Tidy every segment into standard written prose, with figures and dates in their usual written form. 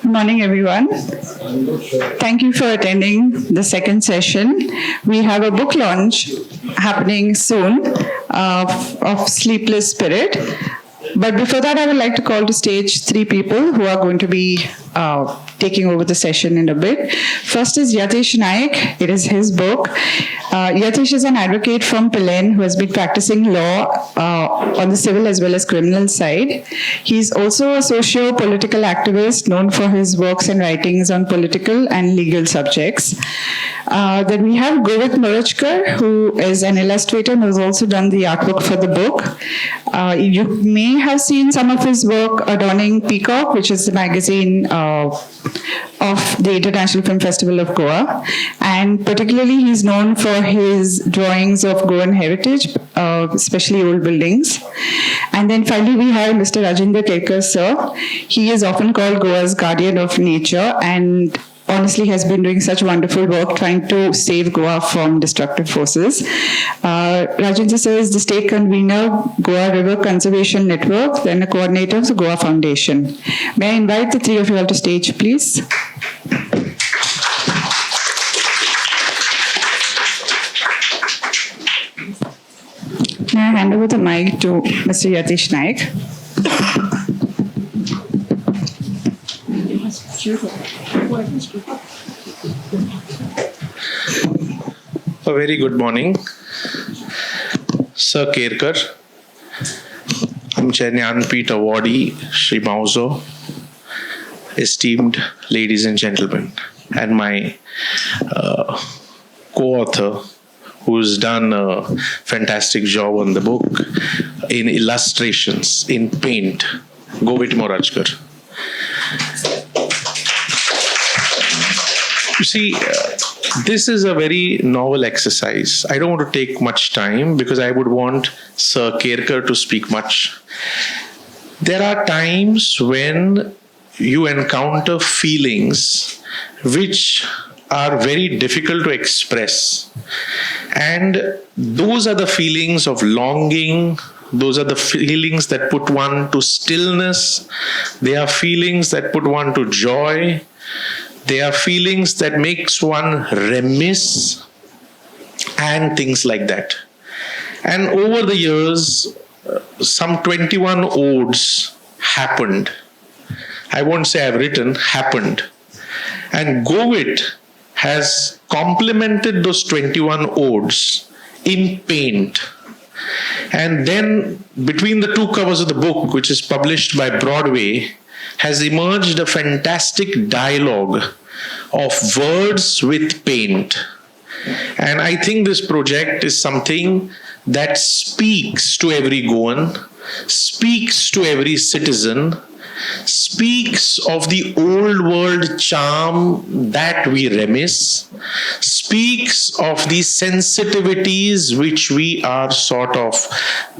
Good morning, everyone. Thank you for attending the second session. We have a book launch happening soon of Sleepless Spirit. But before that, I would like to call to stage three people who are going to be taking over the session in a bit. First is Yatish Naik. It is his book. Yatish is an advocate from Pillén who has been practicing law on the civil as well as criminal side. He's also a socio-political activist known for his works and writings on political and legal subjects. Then we have Govit Morajkar, who is an illustrator and has also done the artwork for the book. You may have seen some of his work adorning Peacock, which is the magazine of the International Film Festival of Goa. And particularly, he's known for his drawings of Goan heritage, especially old buildings. And then finally, we have Mr. Rajendra Kerkar, sir. He is often called Goa's guardian of nature and honestly has been doing such wonderful work trying to save Goa from destructive forces. Rajendra sir is the state convener, Goa River Conservation Network, then a coordinator of the Goa Foundation. May I invite the three of you all to stage, please? May I hand over the mic to Mr. Yatish Naik? A very good morning, Sir Kerkar, Jnanpith awardee, Shri Mauzo, esteemed ladies and gentlemen, and my co-author, who's done a fantastic job on the book in illustrations, in paint, Govit Morajkar. You see, this is a very novel exercise. I don't want to take much time because I would want Sir Kerkar to speak much. There are times when you encounter feelings which are very difficult to express. And those are the feelings of longing. Those are the feelings that put one to stillness. They are feelings that put one to joy. They are feelings that makes one remiss and things like that. And over the years, some 21 odes happened. I won't say I've written, happened. And Govit has complemented those 21 odes in paint. And then between the two covers of the book, which is published by Broadway, has emerged a fantastic dialogue of words with paint. And I think this project is something that speaks to every Goan, speaks to every citizen, speaks of the old world charm that we remiss, speaks of the sensitivities which we are sort of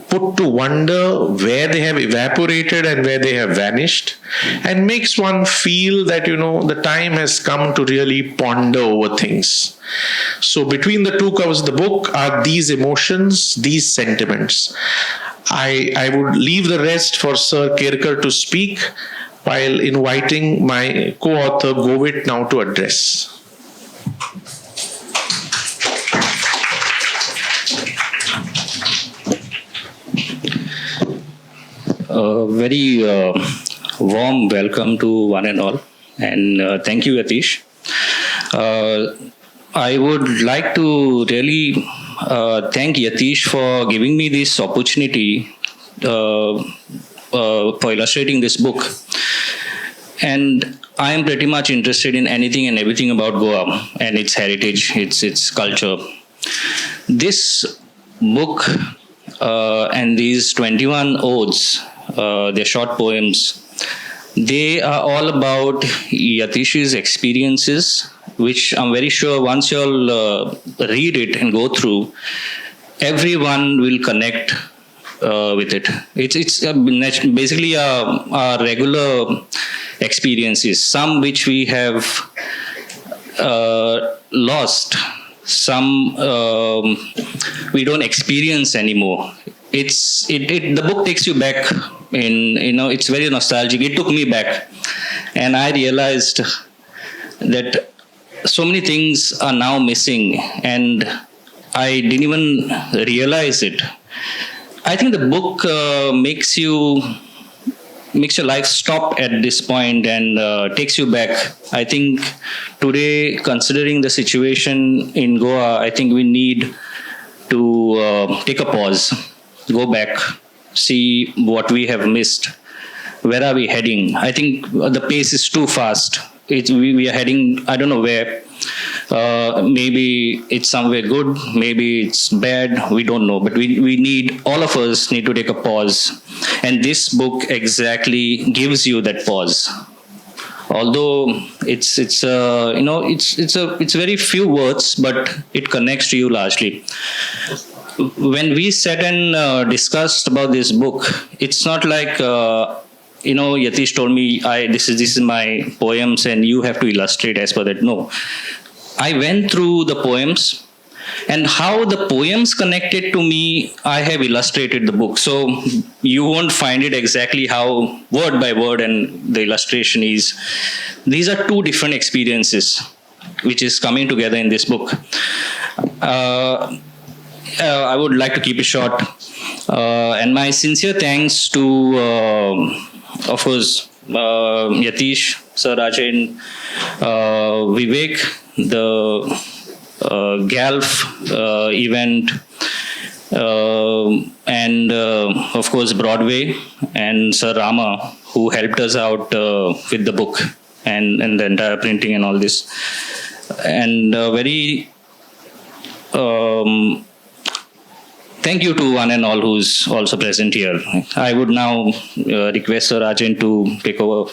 put to wonder where they have evaporated and where they have vanished, and makes one feel that, the time has come to really ponder over things. So between the two covers of the book are these emotions, these sentiments. I would leave the rest for Sir Kerkar to speak while inviting my co-author Govit now to address. Very warm welcome to one and all, and thank you, Yatish. I would like to really thank Yatish for giving me this opportunity for illustrating this book. And I am pretty much interested in anything and everything about Goa and its heritage, its culture. This book and these 21 odes, they're short poems, they are all about Yatish's experiences, which I'm very sure once you'll read it and go through, everyone will connect with it. It's basically our regular experiences, some which we have lost, some we don't experience anymore. The book takes you back in, it's very nostalgic. It took me back. And I realized that so many things are now missing, and I didn't even realize it. I think the book makes your life stop at this point and takes you back. I think today, considering the situation in Goa, I think we need to take a pause, go back, see what we have missed. Where are we heading? I think the pace is too fast. We are heading, I don't know where. Maybe it's somewhere good, maybe it's bad, we don't know. But we need, all of us need to take a pause. And this book exactly gives you that pause. Although it's very few words, but it connects to you largely. When we sat and discussed about this book, it's not like Yatish told me, this is my poems and you have to illustrate as per that. No. I went through the poems, and how the poems connected to me, I have illustrated the book. So you won't find it exactly how word by word and the illustration is. These are two different experiences which is coming together in this book. I would like to keep it short. And my sincere thanks to, of course, Yatish, Sir Rajen, Vivek, the GALF event, and of course Broadway, and Sir Rama, who helped us out with the book and the entire printing and all this. And very thank you to one and all who's also present here. I would now request Sir Rajen to take over.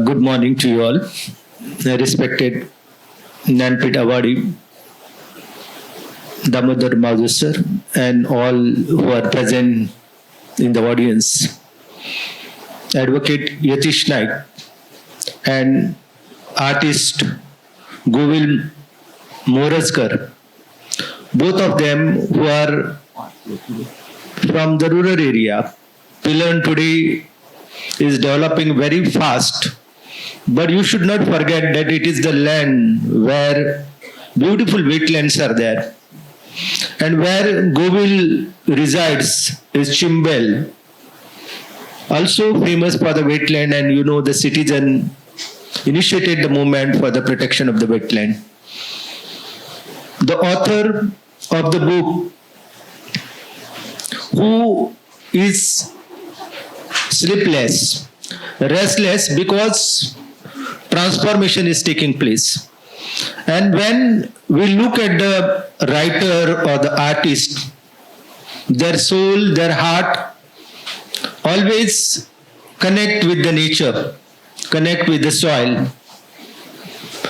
Good morning to you all. Respected Nanpit Awadi, Damodar Madhu sir, and all who are present in the audience. Advocate Yatish Naik and artist Govit Morajkar, both of them who are from the rural area. Pillan today is developing very fast, but you should not forget that it is the land where beautiful wetlands are there, and where Govil resides is Chimbel, also famous for the wetland, and the citizen initiated the movement for the protection of the wetland. The author of the book, who is sleepless, restless, because transformation is taking place. And when we look at the writer or the artist, their soul, their heart always connect with the nature, connect with the soil.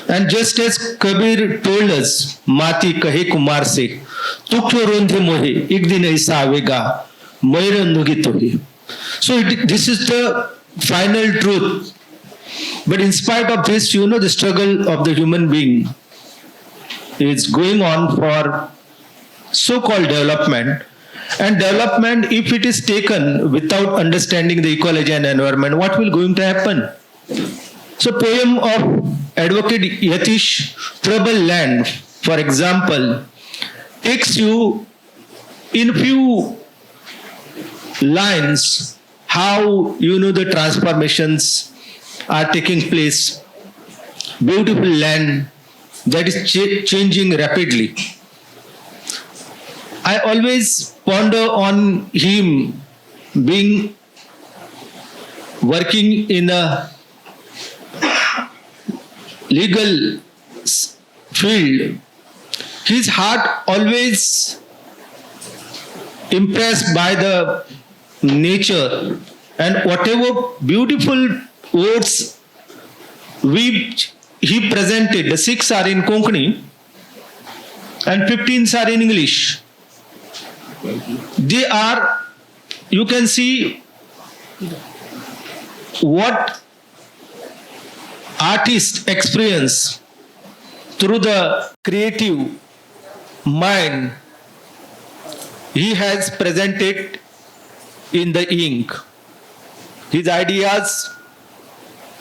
And just as Kabir told us, Mati kahe kumar se, tukho rondhe mohe, ek din aisa avega, mairandugi tohi. So this is the final truth. But in spite of this, the struggle of the human being is going on for so-called development. And development, if it is taken without understanding the ecology and environment, what will going to happen? So poem of Advocate Yatish, Troubled Land, for example, takes you in few lines how the transformations are taking place. Beautiful land that is changing rapidly. I always ponder on him being working in a legal field. His heart always impressed by the nature, and whatever beautiful words which he presented, the 6 are in Konkani and 15 are in English. They are, you can see what artists experience through the creative mind he has presented in the ink. His ideas,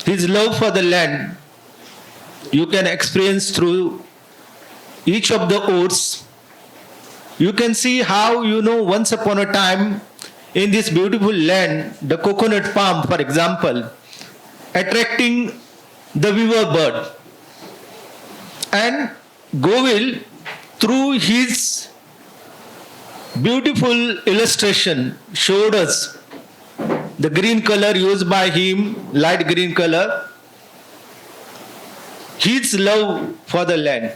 his love for the land, you can experience through each of the odes. You can see how, once upon a time in this beautiful land, the coconut palm, for example, attracting the weaver bird. And Govil, through his beautiful illustration, showed us the green color used by him, light green color, his love for the land.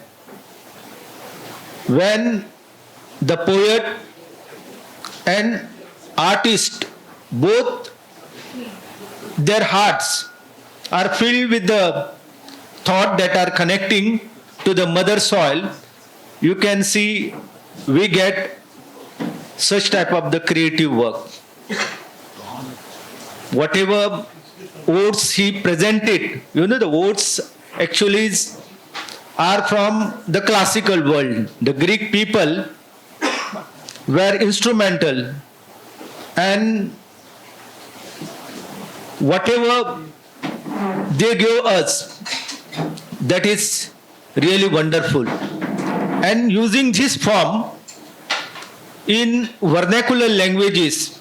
When the poet and artist, both their hearts are filled with the thought that are connecting to the mother soil, you can see we get such type of the creative work. Whatever odes he presented, the odes actually are from the classical world. The Greek people were instrumental, and whatever they gave us, that is really wonderful. And using this form in vernacular languages,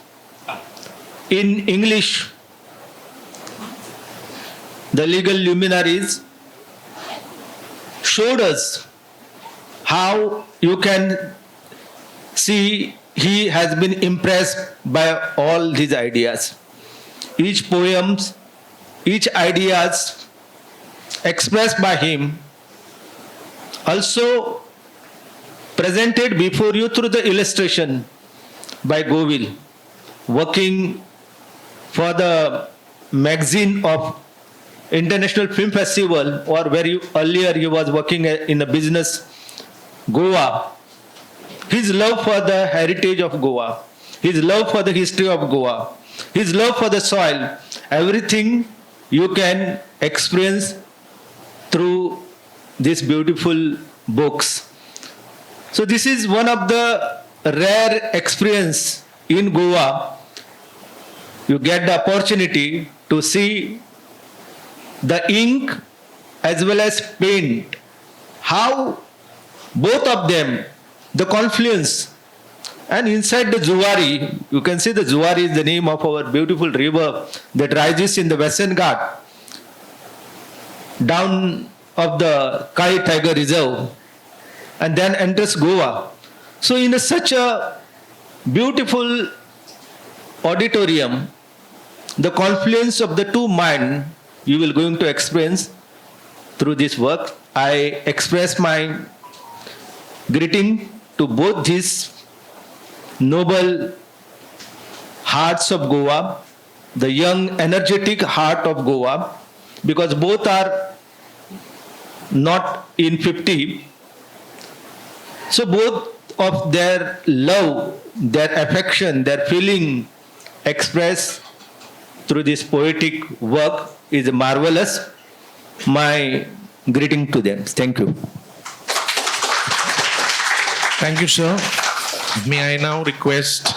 in English, the legal luminaries showed us how you can see he has been impressed by all these ideas. Each poems, each ideas expressed by him, also presented before you through the illustration by Govil, working for the magazine of International Film Festival, or where earlier he was working in a business, Goa. His love for the heritage of Goa, his love for the history of Goa, his love for the soil, everything you can experience through these beautiful books. So this is one of the rare experience in Goa. You get the opportunity to see the ink as well as paint, how both of them, the confluence, and inside the Zuari, you can see the Zuari is the name of our beautiful river that rises in the Western Ghat, down of the Kai Tiger Reserve, and then enters Goa. So in such a beautiful auditorium, the confluence of the two minds you will going to experience through this work. I express my greeting to both these noble hearts of Goa, the young energetic heart of Goa, because both are not in 50. So both of their love, their affection, their feeling expressed through this poetic work is marvelous. My greeting to them. Thank you. Thank you, sir. May I now request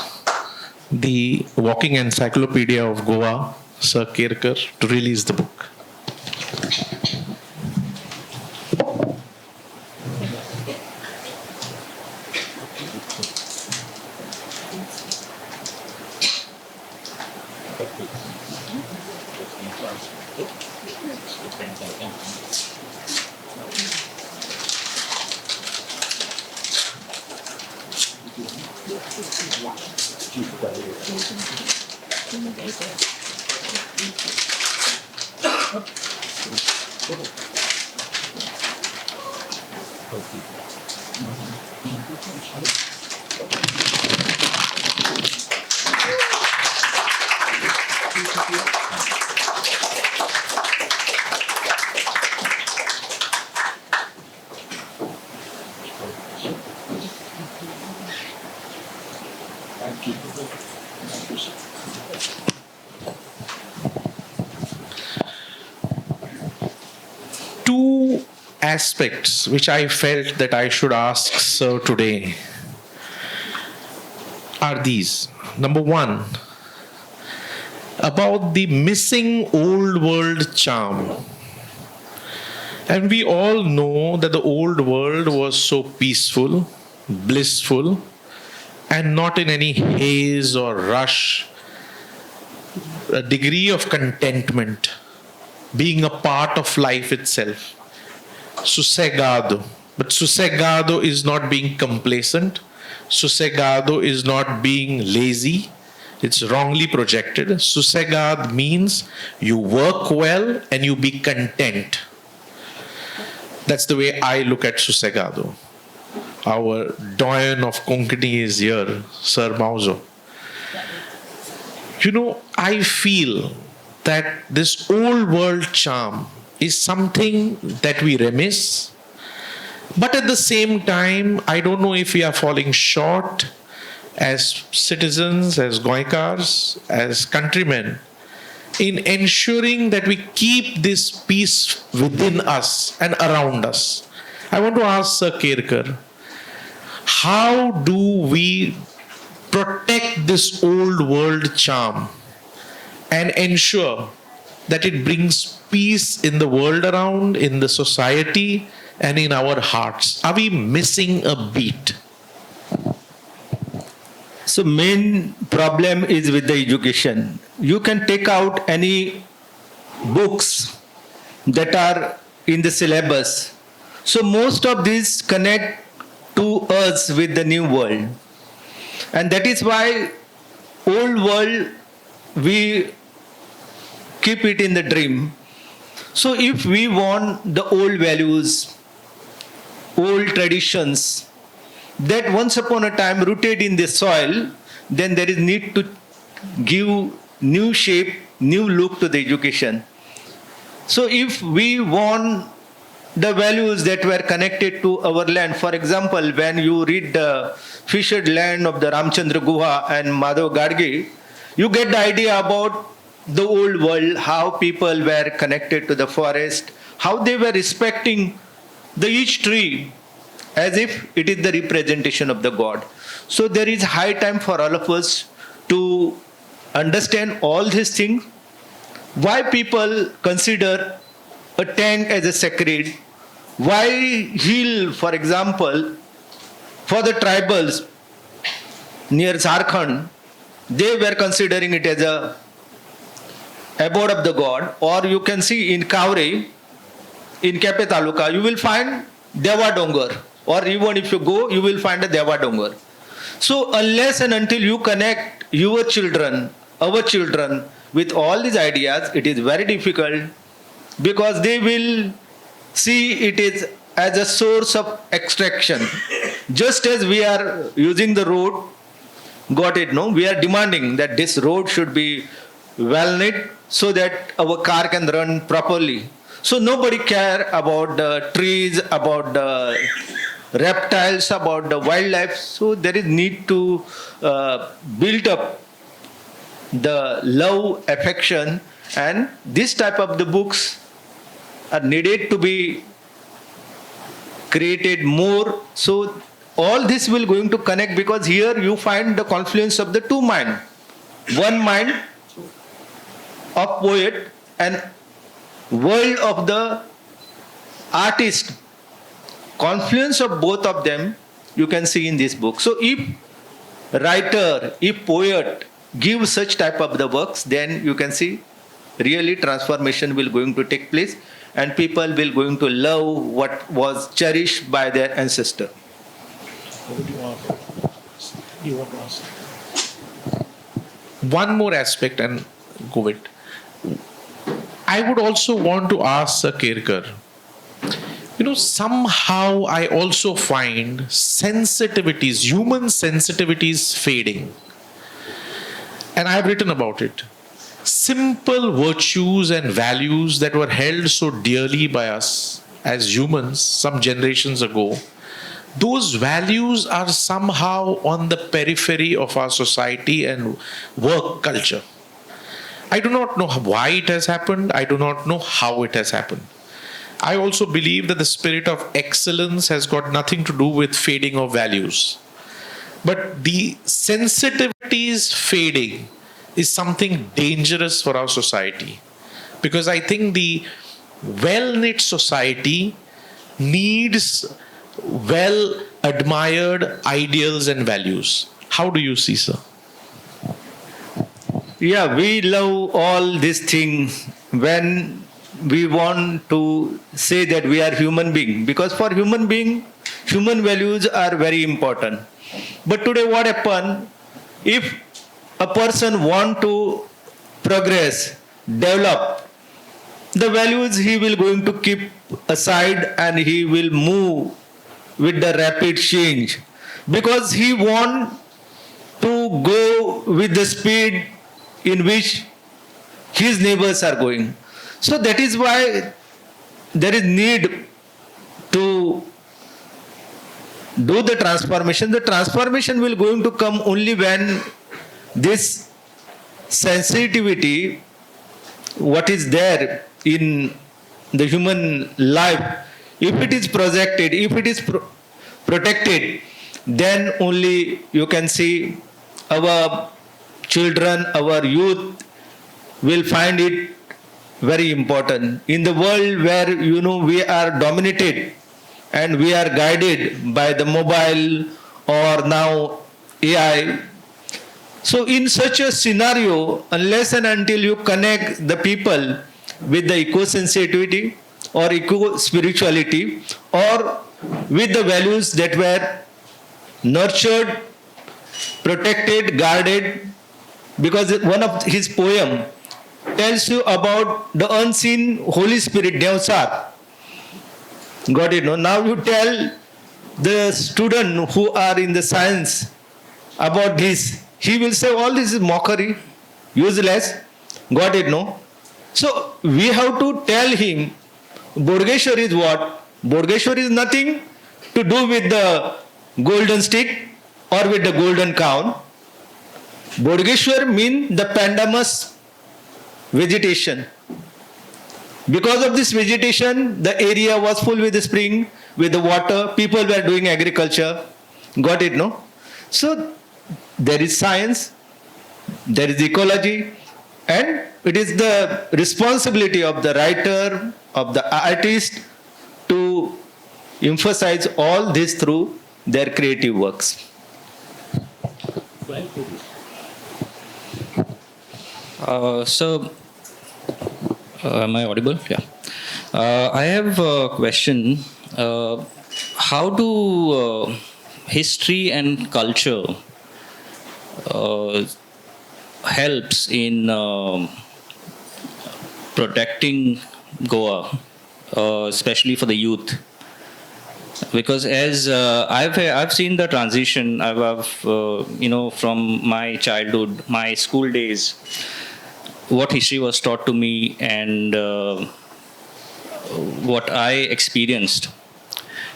the walking encyclopedia of Goa, Sir Kerkar, to release the book. aspects which I felt that I should ask Sir today are these. Number one, about the missing old world charm. And we all know that the old world was so peaceful, blissful, and not in any haze or rush. A degree of contentment, being a part of life itself. Sossegado. But sossegado is not being complacent. Sossegado is not being lazy. It's wrongly projected. Sossegado means you work well and you be content. That's the way I look at sossegado. Our doyen of Konkani is here, Sir Mauzo. I feel that this old world charm is something that we remiss. But at the same time, I don't know if we are falling short as citizens, as Goikars, as countrymen, in ensuring that we keep this peace within us and around us. I want to ask Sir Kerkar, how do we protect this old world charm and ensure that it brings peace in the world around, in the society, and in our hearts? Are we missing a beat? So main problem is with the education. You can take out any books that are in the syllabus. So most of these connect to us with the new world. And that is why old world, we keep it in the dream. So if we want the old values, old traditions, that once upon a time rooted in the soil, then there is need to give new shape, new look to the education. So if we want the values that were connected to our land, for example, when you read the Fished Land of the Ramchandra Guha and Madhav Gadge, you get the idea about the old world, how people were connected to the forest, how they were respecting the each tree as if it is the representation of the god. So there is high time for all of us to understand all these things. Why people consider a tank as a sacred? Why hill, for example, for the tribals near Jharkhand, they were considering it as a abode of the god. Or you can see in Kauri, in Kepe Taluka, you will find Deva Dongar. Or even if you go, you will find a Deva Dongar. So unless and until you connect your children, our children, with all these ideas, it is very difficult, because they will see it is as a source of extraction. Just as we are using the road, got it, no? We are demanding that this road should be well knit so that our car can run properly. So nobody care about the trees, about the reptiles, about the wildlife. So there is need to build up the love, affection, and this type of the books are needed to be created more. So all this will going to connect, because here you find the confluence of the two mind. One mind of poet and world of the artist. Confluence of both of them you can see in this book. So if writer, if poet give such type of the works, then you can see really transformation will going to take place, and people will going to love what was cherished by their ancestor. You want to ask? One more aspect, and Govit. I would also want to ask Sir Kerkar. Somehow I also find sensitivities, human sensitivities fading. And I have written about it. Simple virtues and values that were held so dearly by us as humans some generations ago, those values are somehow on the periphery of our society and work culture. I do not know why it has happened. I do not know how it has happened. I also believe that the spirit of excellence has got nothing to do with fading of values. But the sensitivities fading is something dangerous for our society. Because I think the well knit society needs well admired ideals and values. How do you see, sir? Yeah, we love all these things when we want to say that we are human being, because for human being, human values are very important. But today what happened, if a person want to progress, develop, the values he will going to keep aside and he will move with the rapid change, because he want to go with the speed in which his neighbors are going. So that is why there is need to do the transformation. The transformation will going to come only when this sensitivity, what is there in the human life, if it is projected, if it is protected, then only you can see our children, our youth will find it very important. In the world where we are dominated and we are guided by the mobile or now AI. So in such a scenario, unless and until you connect the people with the eco-sensitivity or eco-spirituality or with the values that were nurtured, protected, guarded, because one of his poem tells you about the unseen Holy Spirit, Devsar. Got it? No? Now you tell the student who are in the science about this, he will say all this is mockery, useless. Got it? No? So we have to tell him, Bodhgeshwar is what? Bodhgeshwar is nothing to do with the golden stick or with the golden cow. Bodhgeshwar means the pandanus vegetation. Because of this vegetation, the area was full with the spring, with the water, people were doing agriculture. Got it, no? So there is science, there is ecology, and it is the responsibility of the writer, of the artist to emphasize all this through their creative works. Am I audible? Yeah. I have a question. How do history and culture helps in protecting Goa, especially for the youth? Because as I've seen the transition, I've from my childhood, my school days, what history was taught to me and what I experienced,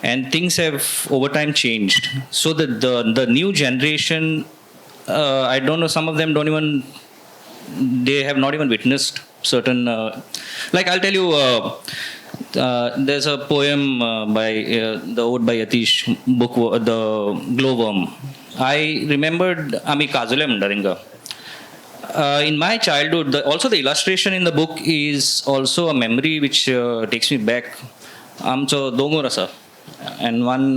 and things have over time changed. So that the new generation, I don't know, some of them don't even, they have not even witnessed certain. Like I'll tell you. There's a poem by the ode by Yatish, book the glowworm. I remembered Ami Kazule Mundaringa. In my childhood, also the illustration in the book is also a memory which takes me back. Amcho Dongorasa. And one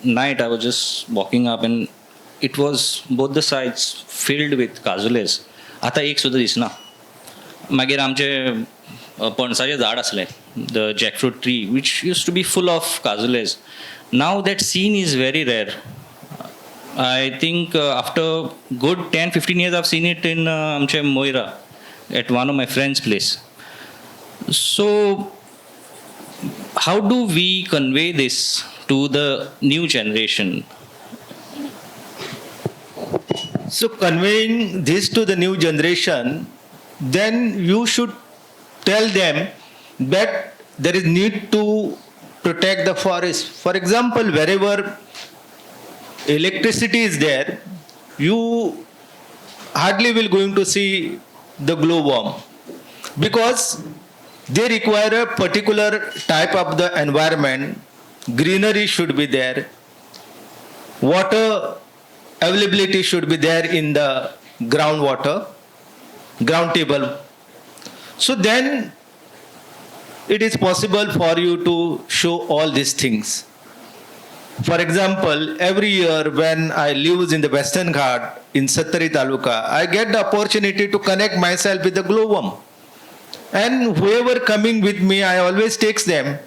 night I was just walking up and it was both the sides filled with kazules. Ata ek सुद्धा दिसना. मागीर आमचे पणसाचे झाड असले, the jackfruit tree, which used to be full of kazules. Now that scene is very rare. I think after good 10-15 years I've seen it in Amche Moira at one of my friends' place. So how do we convey this to the new generation? So conveying this to the new generation, then you should tell them that there is need to protect the forest. For example, wherever electricity is there, you hardly will going to see the glowworm, because they require a particular type of the environment. Greenery should be there. Water availability should be there in the groundwater, ground table. So then it is possible for you to show all these things. For example, every year when I live in the Western Ghat in Sattari Taluka, I get the opportunity to connect myself with the glowworm. And whoever coming with me, I always takes them.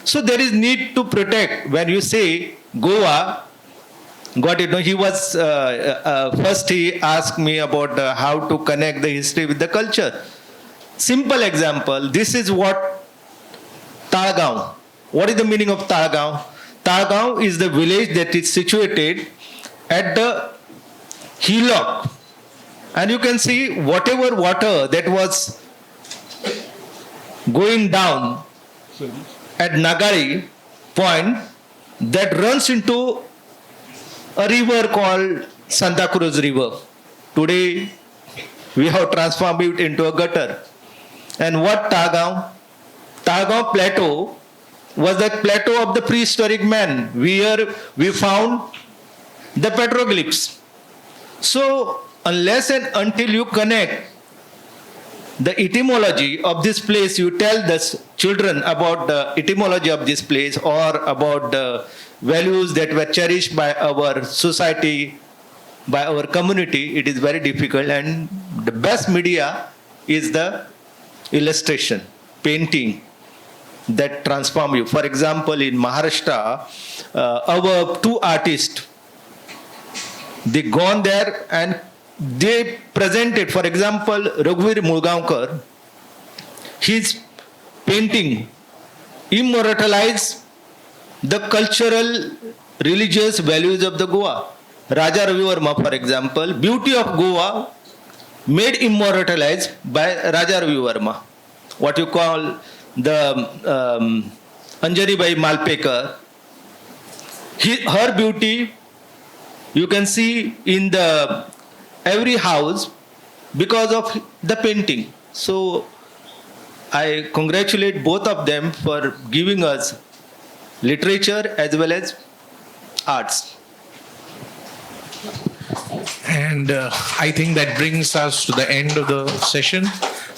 So there is need to protect. When you say Goa, got it? No, he was first he asked me about how to connect the history with the culture. Simple example. This is what Talgaon. What is the meaning of Talgaon? Talgaon is the village that is situated at the hillock, and you can see whatever water that was going down at Nagari point that runs into a river called Santa Cruz River. Today we have transformed it into a gutter. And what Talgaon? Talgaon plateau was the plateau of the prehistoric man, where we found the petroglyphs. So unless and until you connect the etymology of this place, you tell the children about the etymology of this place or about the values that were cherished by our society, by our community, it is very difficult. And the best media is the illustration, painting that transform you. For example, in Maharashtra, our two artists, they gone there and they presented, for example, Raghuvir Mulgaonkar, his painting immortalized the cultural, religious values of the Goa. Raja Ravi Verma, for example, beauty of Goa made immortalized by Raja Ravi Verma. What you call the Anjani Bai Malpekar, her beauty you can see in the every house because of the painting. So I congratulate both of them for giving us literature as well as arts. And I think that brings us to the end of the session.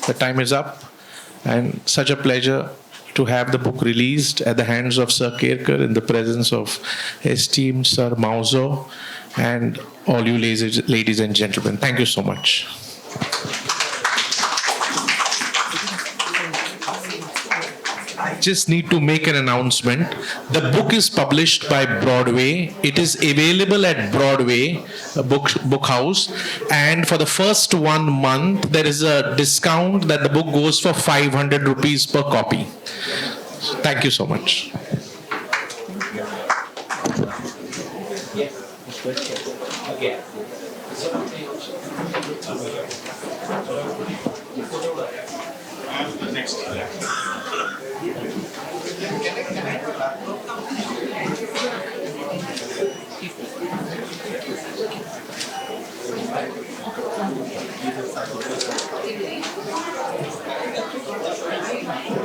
The time is up. And such a pleasure to have the book released at the hands of Sir Kerkar in the presence of esteemed Sir Mauzo and all you ladies and gentlemen. Thank you so much. I just need to make an announcement. The book is published by Broadway. It is available at Broadway book house, and for the first 1 month there is a discount that the book goes for 500 rupees per copy. Thank you so much. Next.